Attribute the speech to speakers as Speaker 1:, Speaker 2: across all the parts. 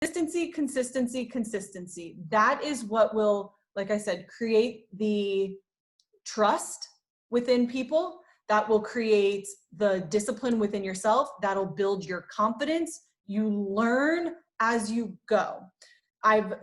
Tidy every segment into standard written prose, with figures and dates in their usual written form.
Speaker 1: consistency, consistency, consistency. That is what will, like I said, create the trust within people. That will create the discipline within yourself. That'll build your confidence. You learn as you go. I've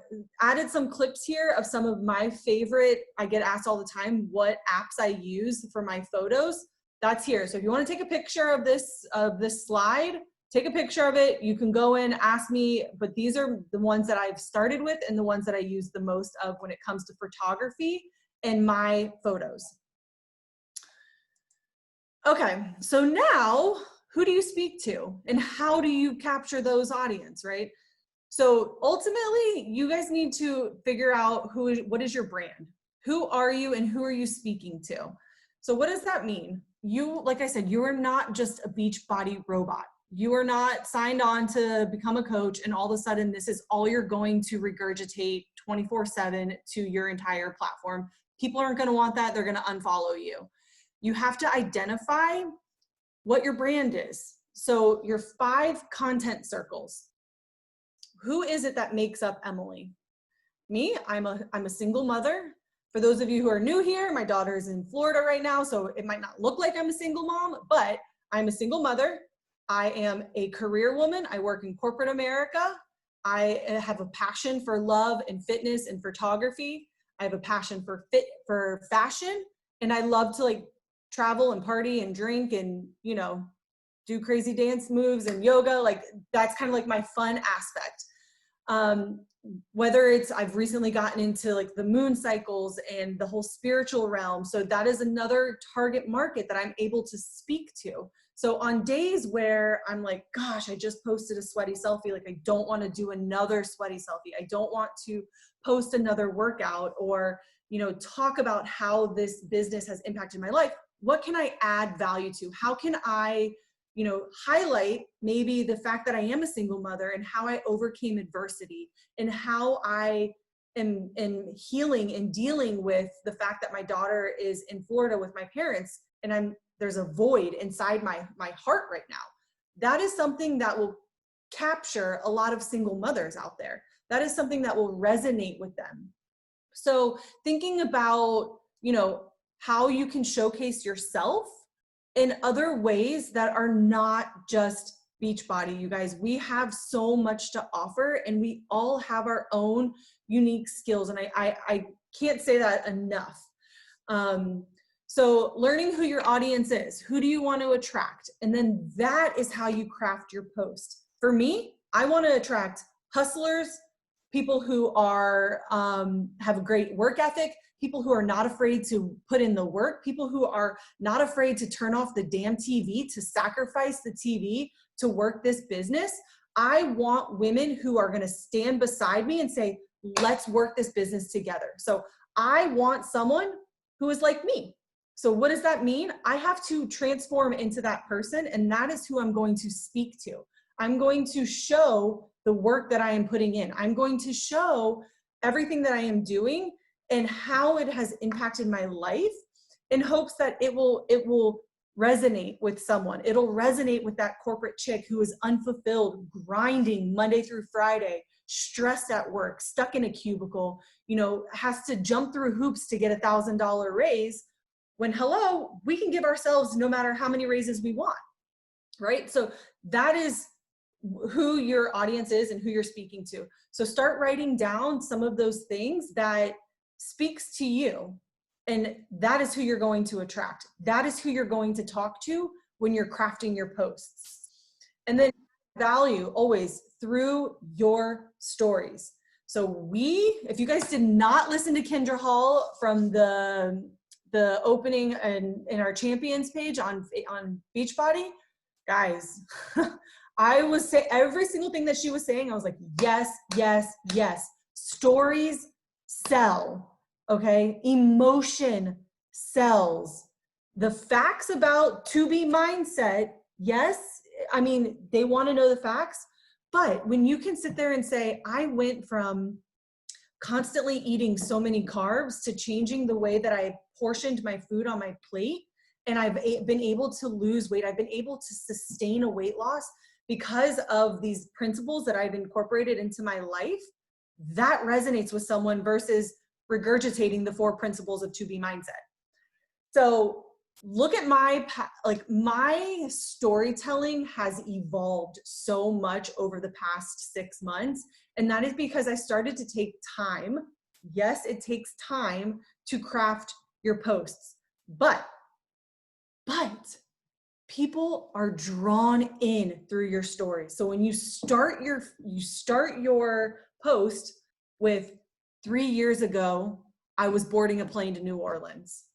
Speaker 1: added some clips here of some of my favorite, I get asked all the time, what apps I use for my photos. That's here. So if you want to take a picture of this slide, take a picture of it. You can go in, ask me, but these are the ones that I've started with and the ones that I use the most of when it comes to photography and my photos. Okay, so now who do you speak to and how do you capture those audience, right? So ultimately, you guys need to figure out what is your brand? Who are you and who are you speaking to? So what does that mean? You, like I said, you are not just a Beachbody robot. You are not signed on to become a coach and all of a sudden this is all you're going to regurgitate 24/7 to your entire platform. People aren't going to want that. They're going to unfollow you. You have to identify what your brand is. So your 5 content circles. Who is it that makes up Emily? Me, I'm a single mother. For those of you who are new here, my daughter is in Florida right now, so it might not look like I'm a single mom, but I'm a single mother. I am a career woman. I work in corporate America. I have a passion for love and fitness and photography. I have a passion for fashion, and I love to like travel and party and drink and, you know, do crazy dance moves and yoga. Like that's kind of like my fun aspect. Whether it's, I've recently gotten into like the moon cycles and the whole spiritual realm. So that is another target market that I'm able to speak to. So on days where I'm like, gosh, I just posted a sweaty selfie. Like I don't want to do another sweaty selfie. I don't want to post another workout or, you know, talk about how this business has impacted my life. What can I add value to? How can I, you know, highlight maybe the fact that I am a single mother and how I overcame adversity and how I am healing and dealing with the fact that my daughter is in Florida with my parents and there's a void inside my heart right now. That is something that will capture a lot of single mothers out there. That is something that will resonate with them. So thinking about, you know, how you can showcase yourself in other ways that are not just Beachbody, you guys. We have so much to offer and we all have our own unique skills. And I can't say that enough. So learning who your audience is, who do you want to attract? And then that is how you craft your post. For me, I want to attract hustlers, people who are, have a great work ethic, people who are not afraid to put in the work, people who are not afraid to turn off the damn TV, to sacrifice the TV to work this business. I want women who are going to stand beside me and say, let's work this business together. So I want someone who is like me. So what does that mean? I have to transform into that person, and that is who I'm going to speak to. I'm going to show the work that I am putting in. I'm going to show everything that I am doing and how it has impacted my life in hopes that it will resonate with someone. It'll resonate with that corporate chick who is unfulfilled, grinding Monday through Friday, stressed at work, stuck in a cubicle, you know, has to jump through hoops to get $1,000 raise when, hello, we can give ourselves no matter how many raises we want, right? So that is who your audience is and who you're speaking to. So start writing down some of those things that speaks to you, and that is who you're going to attract. That is who you're going to talk to when you're crafting your posts. And then value always through your stories. So if you guys did not listen to Kendra Hall from the opening in our champions page on Beachbody, guys, I was saying every single thing that she was saying, I was like, yes, yes, yes. Stories sell, okay? Emotion sells. The facts about to be mindset, yes, I mean, they want to know the facts, but when you can sit there and say, I went from constantly eating so many carbs to changing the way that I portioned my food on my plate, and I've been able to lose weight, I've been able to sustain a weight loss, because of these principles that I've incorporated into my life, that resonates with someone versus regurgitating the 4 principles of 2B mindset. So look at my storytelling has evolved so much over the past 6 months. And that is because I started to take time. Yes, it takes time to craft your posts, but people are drawn in through your story. So when you start your post with 3 years ago, I was boarding a plane to New Orleans.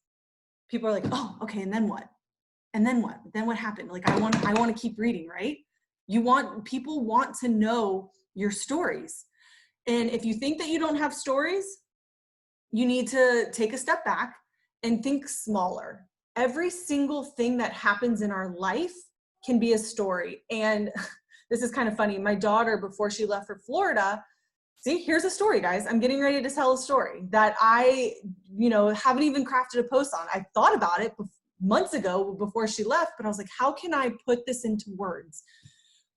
Speaker 1: People are like, oh, okay, and then what? And then what? Then what happened? Like, I want to keep reading, right? People want to know your stories. And if you think that you don't have stories, you need to take a step back and think smaller. Every single thing that happens in our life can be a story. And this is kind of funny. My daughter, before she left for Florida, see, here's a story, guys. I'm getting ready to tell a story that I, haven't even crafted a post on. I thought about it months ago before she left, but I was like, how can I put this into words?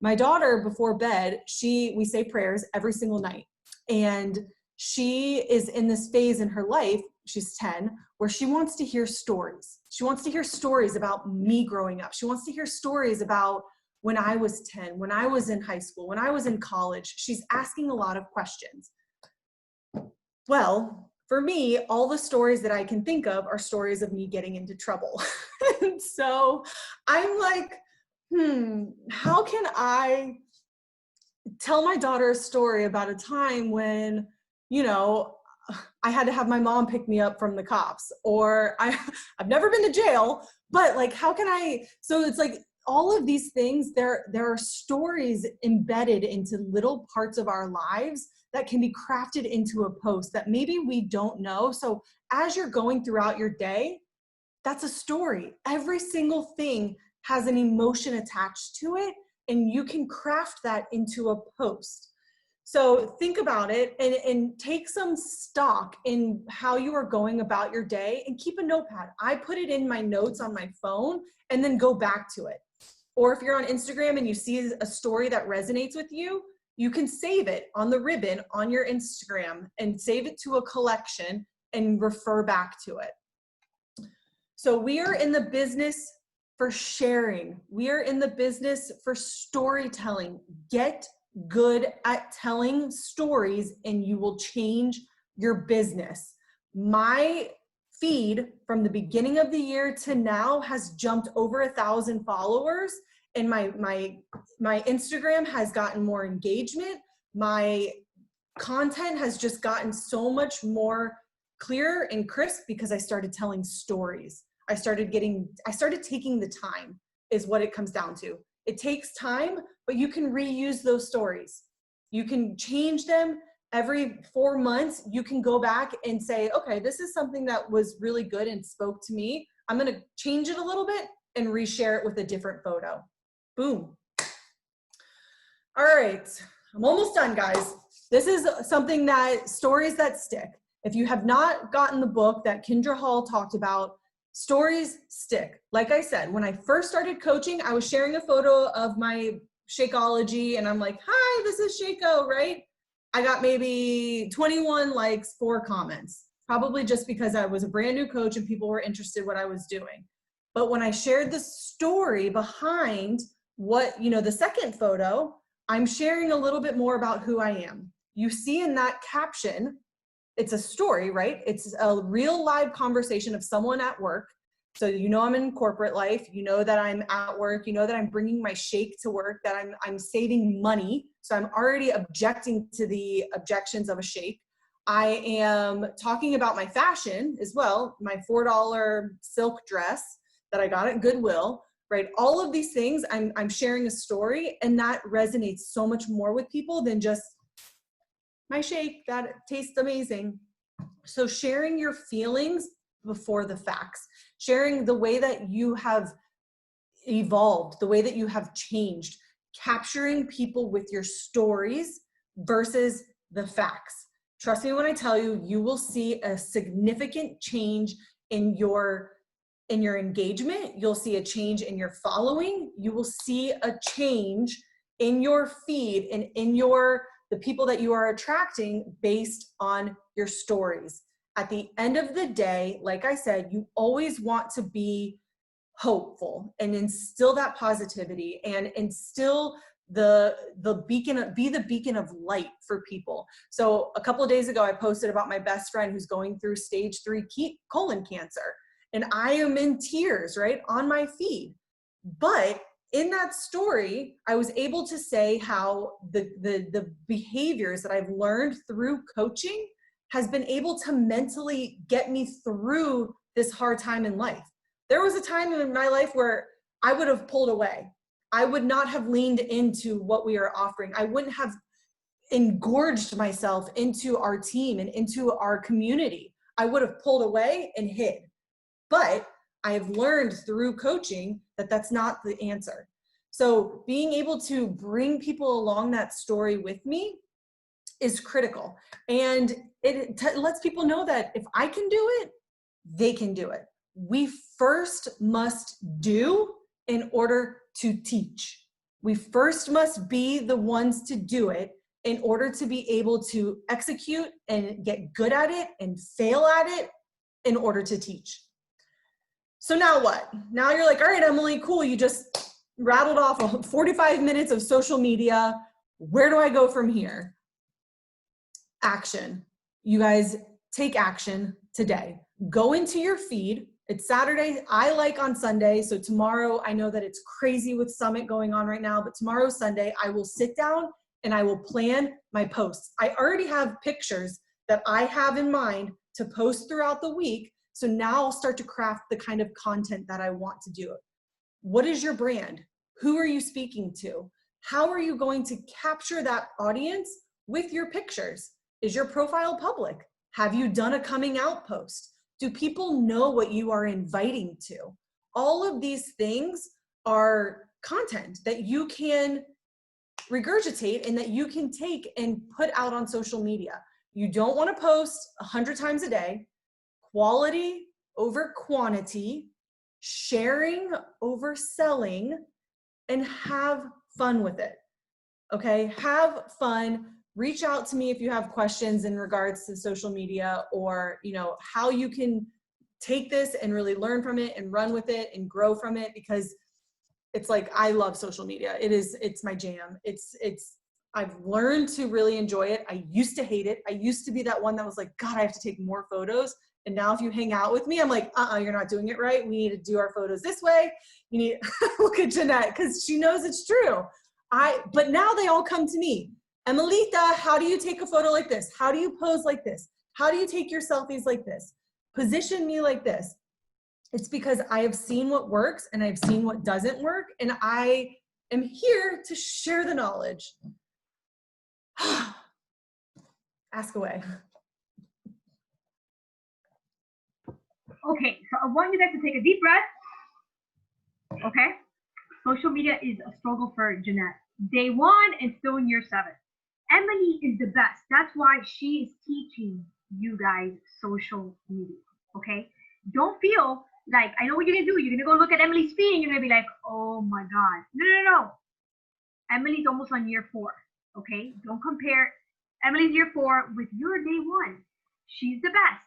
Speaker 1: My daughter, before bed, we say prayers every single night. And she is in this phase in her life, she's 10, where she wants to hear stories. She wants to hear stories about me growing up. She wants to hear stories about when I was 10, when I was in high school, when I was in college. She's asking a lot of questions. Well, for me, all the stories that I can think of are stories of me getting into trouble. And so I'm like, how can I tell my daughter a story about a time when, I had to have my mom pick me up from the cops, or I've never been to jail, but like, how can so it's like all of these things, there are stories embedded into little parts of our lives that can be crafted into a post that maybe we don't know. So as you're going throughout your day, that's a story. Every single thing has an emotion attached to it, and you can craft that into a post. So think about it and take some stock in how you are going about your day, and keep a notepad. I put it in my notes on my phone and then go back to it. Or if you're on Instagram and you see a story that resonates with you, you can save it on the ribbon on your Instagram and save it to a collection and refer back to it. So we are in the business for sharing. We are in the business for storytelling. Get good at telling stories and you will change your business. My feed from the beginning of the year to now has jumped over 1,000 followers, and my Instagram has gotten more engagement. My content has just gotten so much more clear and crisp because I started telling stories. I started taking the time, is what it comes down to. It takes time, but you can reuse those stories. You can change them every 4 months. You can go back and say, okay, this is something that was really good and spoke to me. I'm going to change it a little bit and reshare it with a different photo. Boom. All right. I'm almost done, guys. This is something stories that stick. If you have not gotten the book that Kendra Hall talked about, stories stick. Like I said, when I first started coaching, I was sharing a photo of my Shakeology, and I'm like, hi, this is Shako, right? I got maybe 21 likes, 4 comments, probably just because I was a brand new coach and people were interested in what I was doing. But when I shared the story behind the second photo, I'm sharing a little bit more about who I am. You see in that caption, it's a story, right? It's a real live conversation of someone at work. So I'm in corporate life, that I'm at work, that I'm bringing my shake to work, that I'm saving money. So I'm already objecting to the objections of a shake. I am talking about my fashion as well, my $4 silk dress that I got at Goodwill, right? All of these things, I'm sharing a story, and that resonates so much more with people than just my shake that tastes amazing. So sharing your feelings before the facts, sharing the way that you have evolved, the way that you have changed, capturing people with your stories versus the facts. Trust me when I tell you, you will see a significant change in your engagement. You'll see a change in your following. You will see a change in your feed and in the people that you are attracting based on your stories. At the end of the day, like I said, you always want to be hopeful and instill that positivity and instill be the beacon of light for people. So a couple of days ago, I posted about my best friend who's going through stage 3 colon cancer. And I am in tears, right, on my feed. But in that story, I was able to say how the behaviors that I've learned through coaching has been able to mentally get me through this hard time in life. There was a time in my life where I would have pulled away. I would not have leaned into what we are offering. I wouldn't have engorged myself into our team and into our community. I would have pulled away and hid. But I have learned through coaching that that's not the answer. So being able to bring people along that story with me is critical. And it lets people know that if I can do it, they can do it. We first must do in order to teach. We first must be the ones to do it in order to be able to execute and get good at it and fail at it in order to teach. So now what? Now you're like, all right, Emily, cool. You just rattled off 45 minutes of social media. Where do I go from here? Action. You guys take action today. Go into your feed. It's Saturday. I like on Sunday. So tomorrow, I know that it's crazy with Summit going on right now, but tomorrow's Sunday, I will sit down and I will plan my posts. I already have pictures that I have in mind to post throughout the week. So now I'll start to craft the kind of content that I want to do. What is your brand? Who are you speaking to? How are you going to capture that audience with your pictures? Is your profile public? Have you done a coming out post? Do people know what you are inviting to? All of these things are content that you can regurgitate and that you can take and put out on social media. You don't want to post 100 times a day. Quality over quantity, sharing over selling, and have fun with it. Okay, have fun. Reach out to me if you have questions in regards to social media, or how you can take this and really learn from it and run with it and grow from it, because it's like, I love social media. It's my jam. I've learned to really enjoy it. I used to hate it. I used to be that one that was like, God, I have to take more photos. And now if you hang out with me, I'm like, you're not doing it right. We need to do our photos this way. You need look at Jeanette, because she knows it's true. But now they all come to me. Emelita, how do you take a photo like this? How do you pose like this? How do you take your selfies like this? Position me like this. It's because I have seen what works and I've seen what doesn't work. And I am here to share the knowledge. Ask away.
Speaker 2: Okay, so I want you guys to take a deep breath. Okay, social media is a struggle for Jeanette. Day 1 and still in year 7. Emily is the best. That's why she is teaching you guys social media. Okay, don't feel like, I know what you're gonna do. You're gonna go look at Emily's feed and you're gonna be like, oh my God. No. Emily's almost on year 4. Okay, don't compare Emily's year 4 with your day 1. She's the best.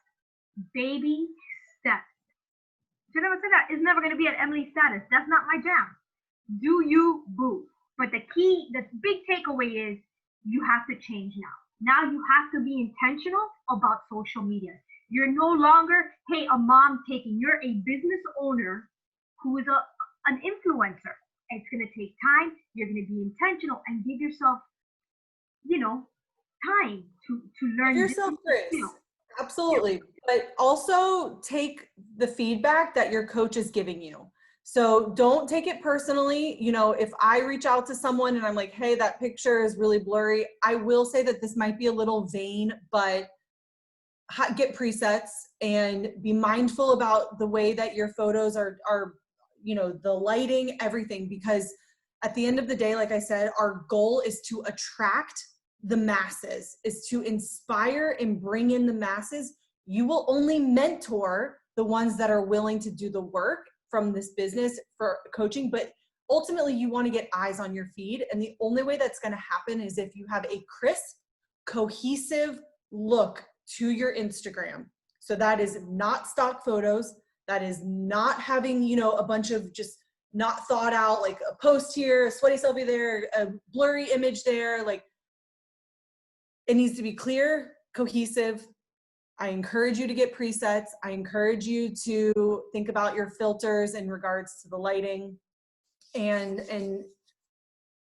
Speaker 2: Baby steps. So never said that. It's never going to be at Emily's status. That's not my jam. Do you, boo. But the big takeaway is you have to change now. Now you have to be intentional about social media. You're no longer, hey, a mom taking. You're a business owner who is an influencer. It's going to take time. You're going to be intentional and give yourself, time to learn.
Speaker 1: Give yourself grace. Absolutely. But also take the feedback that your coach is giving you. So don't take it personally. If I reach out to someone and I'm like, hey, that picture is really blurry, I will say that this might be a little vain, but get presets and be mindful about the way that your photos are, the lighting, everything, because at the end of the day, like I said, our goal is to attract the masses, is to inspire and bring in the masses. You will only mentor the ones that are willing to do the work from this business for coaching, but ultimately you want to get eyes on your feed. And the only way that's going to happen is if you have a crisp, cohesive look to your Instagram. So that is not stock photos. That is not having, you know, a bunch of just not thought out, like a post here, a sweaty selfie there, a blurry image there. Like, it needs to be clear, cohesive. I encourage you to get presets. I encourage you to think about your filters in regards to the lighting, and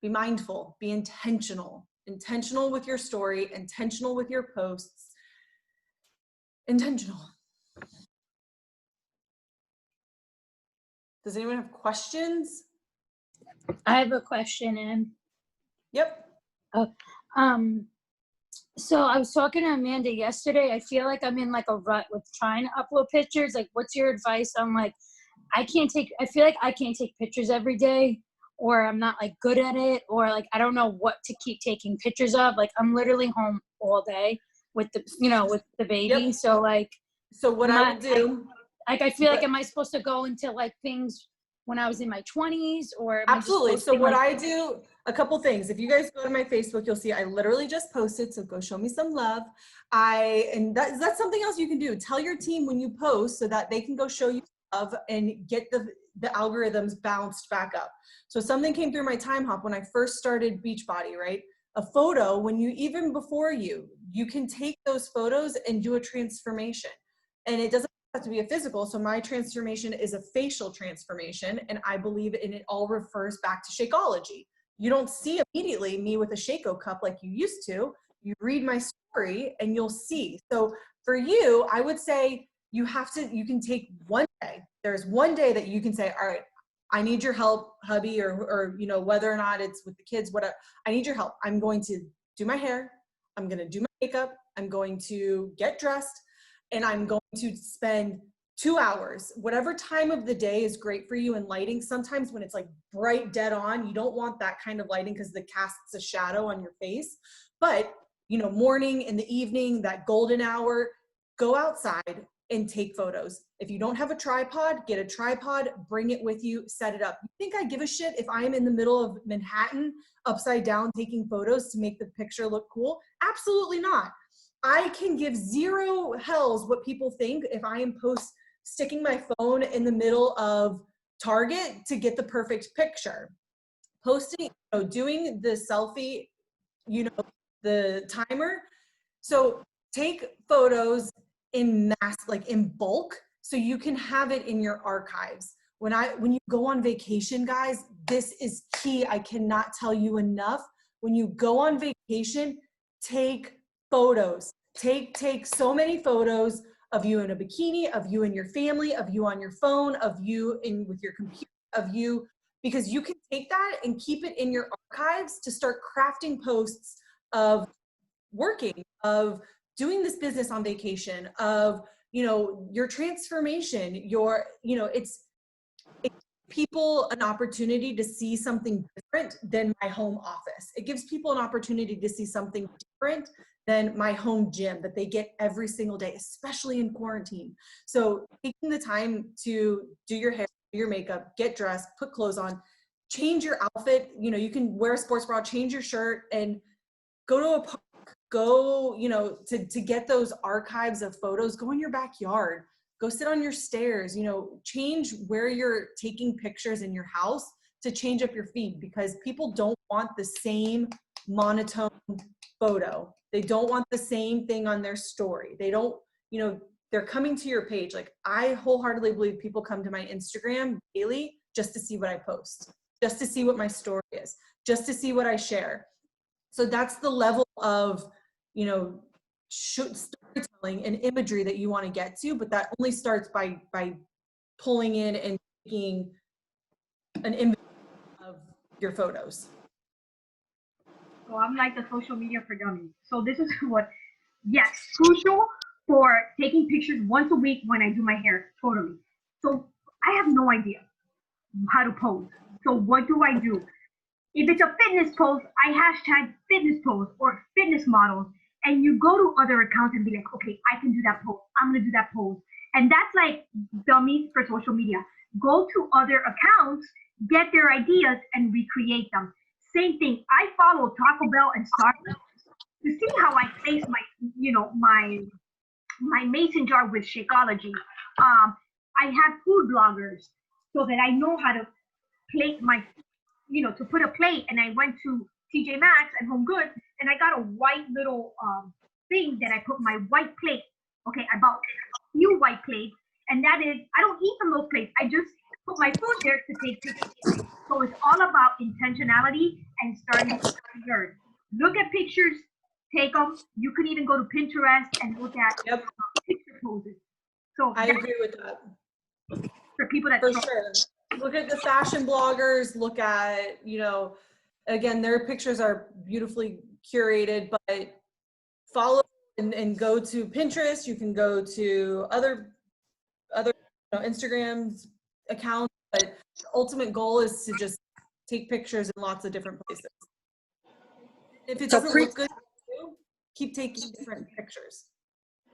Speaker 1: be mindful, be intentional with your story, intentional with your posts, intentional. Does anyone have questions?
Speaker 3: I have a question, Em.
Speaker 1: Yep.
Speaker 3: So I was talking to Amanda yesterday. I feel like I'm in like a rut with trying to upload pictures. Like, what's your advice on like, I feel like I can't take pictures every day, or I'm not like good at it, or like, I don't know what to keep taking pictures of. Like, I'm literally home all day with the, you know, with the baby.
Speaker 1: Yep.
Speaker 3: So like,
Speaker 1: So what I would do,
Speaker 3: I feel like, am I supposed to go into like things when I was in my 20s, or am
Speaker 1: absolutely.
Speaker 3: I just
Speaker 1: So what
Speaker 3: like,
Speaker 1: I do, a couple things. If you guys go to my Facebook, you'll see I literally just posted. So go show me some love. And that's something else you can do. Tell your team when you post so that they can go show you love and get the algorithms bounced back up. So something came through my time hop when I first started Beachbody, right? A photo, when you, even before you can take those photos and do a transformation. And it doesn't have to be a physical. So my transformation is a facial transformation. And I believe in it all refers back to Shakeology. You don't see immediately me with a Shaco cup like you used to. You read my story and you'll see. So for you, I would say you can take one day. There's one day that you can say, all right, I need your help, hubby, or you know, whether or not it's with the kids, whatever. I need your help. I'm going to do my hair. I'm going to do my makeup. I'm going to get dressed, and I'm going to spend 2 hours, whatever time of the day is great for you in lighting. Sometimes when it's like bright dead on, you don't want that kind of lighting because it casts a shadow on your face. But, you know, morning, in the evening, that golden hour, go outside and take photos. If you don't have a tripod, get a tripod, bring it with you, set it up. You think I give a shit if I'm in the middle of Manhattan upside down taking photos to make the picture look cool? Absolutely not. I can give zero hells what people think if I am sticking my phone in the middle of Target to get the perfect picture. Posting, you know, doing the selfie, you know, the timer. So take photos in mass, like in bulk, so you can have it in your archives. When you go on vacation, guys, this is key. I cannot tell you enough. When you go on vacation, take photos. Take so many photos of you in a bikini, of you and your family, of you on your phone, of you with your computer, of you, because you can take that and keep it in your archives to start crafting posts of working, of doing this business on vacation, of, you know, your transformation, it's people an opportunity to see something different than my home office. It gives people an opportunity to see something different than my home gym that they get every single day, especially in quarantine. So taking the time to do your hair, do your makeup, get dressed, put clothes on, change your outfit. You know, you can wear a sports bra, change your shirt, and go to a park, go, you know, to get those archives of photos, go in your backyard, go sit on your stairs, you know, change where you're taking pictures in your house to change up your feed, because people don't want the same monotone photo. They don't want the same thing on their story. They don't, you know, they're coming to your page. Like, I wholeheartedly believe people come to my Instagram daily just to see what I post, just to see what my story is, just to see what I share. So that's the level of, you know, storytelling and imagery that you want to get to, but that only starts by pulling in and taking an image of your photos.
Speaker 2: So I'm like the social media for dummies. So this is what, yes, crucial for taking pictures once a week when I do my hair, totally. So I have no idea how to pose. So what do I do? If it's a fitness pose, I hashtag fitness pose or fitness models, and you go to other accounts and be like, okay, I can do that pose. I'm gonna do that pose. And that's like dummies for social media. Go to other accounts get their ideas and recreate them. Same thing. I follow Taco Bell and Starbucks to see how I place my, my mason jar with Shakeology. I have food bloggers so that I know how to plate my, to put a plate. And I went to TJ Maxx and Home Goods, and I got a white little thing that I put my white plate. Okay, I bought a few white plates, and that is, I don't eat from those plates. I just put my food there to take pictures. So it's all about intentionality and starting to learn. Look at pictures, take them. You can even go to Pinterest and look at picture poses. So
Speaker 1: I agree with that.
Speaker 2: For people that
Speaker 1: for sure. Look at the fashion bloggers, look at, again, their pictures are beautifully curated, but follow and go to Pinterest. You can go to other Instagram's accounts, but the ultimate goal is to just take pictures in lots of different places. If it doesn't look good, keep taking different pictures.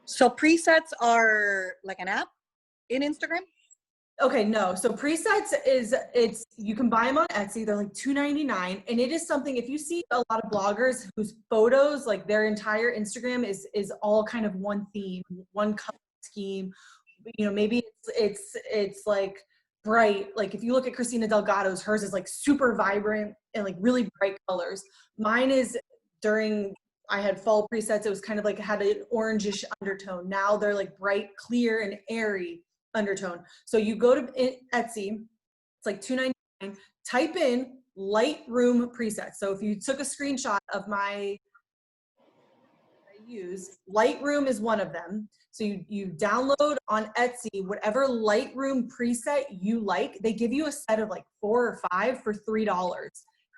Speaker 4: So presets are like an app in Instagram?
Speaker 1: Okay, no. So presets you can buy them on Etsy. They're like $2.99, and it is something. If you see a lot of bloggers whose photos, like their entire Instagram is all kind of one theme, one color scheme. Maybe it's like bright. Like if you look at Christina Delgado's, hers is like super vibrant and like really bright colors. Mine is I had fall presets. It was kind of like it had an orangish undertone. Now they're like bright, clear, and airy undertone. So you go to Etsy, it's like $2.99, type in Lightroom presets. So if you took a screenshot of I use, Lightroom is one of them. So you download on Etsy whatever Lightroom preset you like. They give you a set of like 4 or 5 for $3.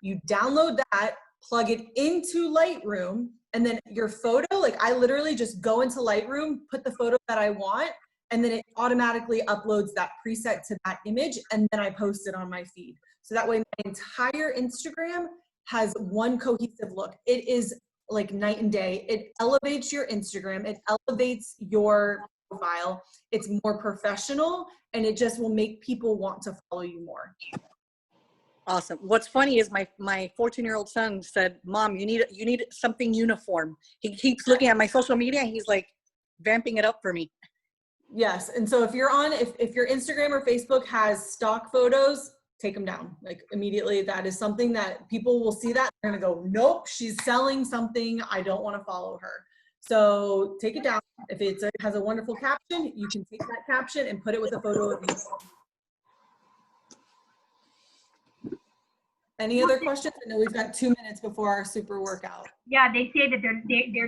Speaker 1: You download that, plug it into Lightroom, and then your photo, like I literally just go into Lightroom, put the photo that I want, and then it automatically uploads that preset to that image, and then I post it on my feed. So that way my entire Instagram has one cohesive look. It is like night and day. It elevates your Instagram. It elevates your profile. It's more professional, and it just will make people want to follow you more.
Speaker 4: Awesome. What's funny is my 14-year-old son said, "Mom, you need something uniform." He keeps looking at my social media, and he's like vamping it up for me.
Speaker 1: Yes. And so if your Instagram or Facebook has stock photos, take them down like immediately. That is something that people will see that they're going to go, nope, she's selling something. I don't want to follow her. So take it down. If it has a wonderful caption, you can take that caption and put it with a photo of you. Any other questions? I know we've got 2 minutes before our super workout.
Speaker 2: Yeah, they say that they're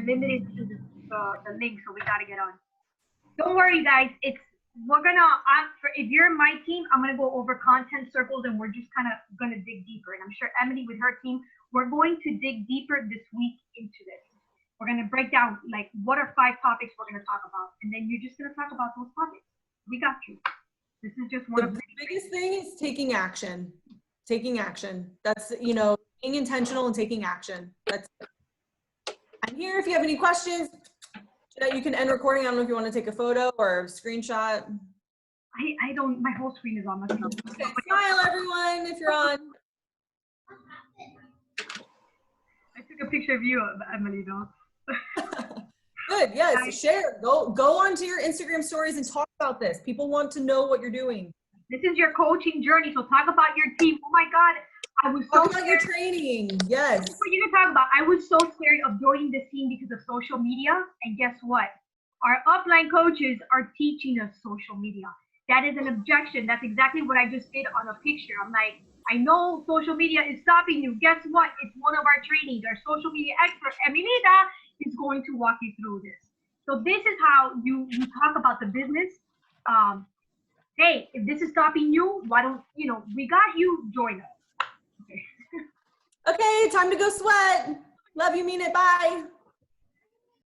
Speaker 2: limited to the link, so we got to get on. Don't worry, guys. We're gonna if you're in my team, I'm gonna go over content circles, and we're just kind of gonna dig deeper. And I'm sure Emily with her team, we're going to dig deeper this week into this. We're gonna break down like what are 5 topics we're gonna talk about, and then you're just gonna talk about those topics. We got you. This is just one of the
Speaker 1: biggest thing is taking action. Taking action. That's being intentional and taking action. That's it. I'm here if you have any questions. You can end recording. I don't know if you want to take a photo or a screenshot.
Speaker 2: I don't, my whole screen is on. Okay,
Speaker 1: smile everyone if you're on.
Speaker 2: I took a picture of you, Emily, though.
Speaker 1: Good, yes, share. Go onto your Instagram stories and talk about this. People want to know what you're doing.
Speaker 2: This is your coaching journey, so talk about your team. Oh my God, I was so
Speaker 1: talk about your training. Yes.
Speaker 2: That's what you're gonna talk about. I was so scared of joining the scene because of social media, and guess what? Our upline coaches are teaching us social media. That is an objection. That's exactly what I just did on a picture. I'm like, I know social media is stopping you. Guess what? It's one of our trainings. Our social media expert, Emilita, is going to walk you through this. So this is how you talk about the business. Hey, if this is stopping you, why don't, we got you, join us.
Speaker 1: Okay, time to go sweat. Love you, mean it, bye.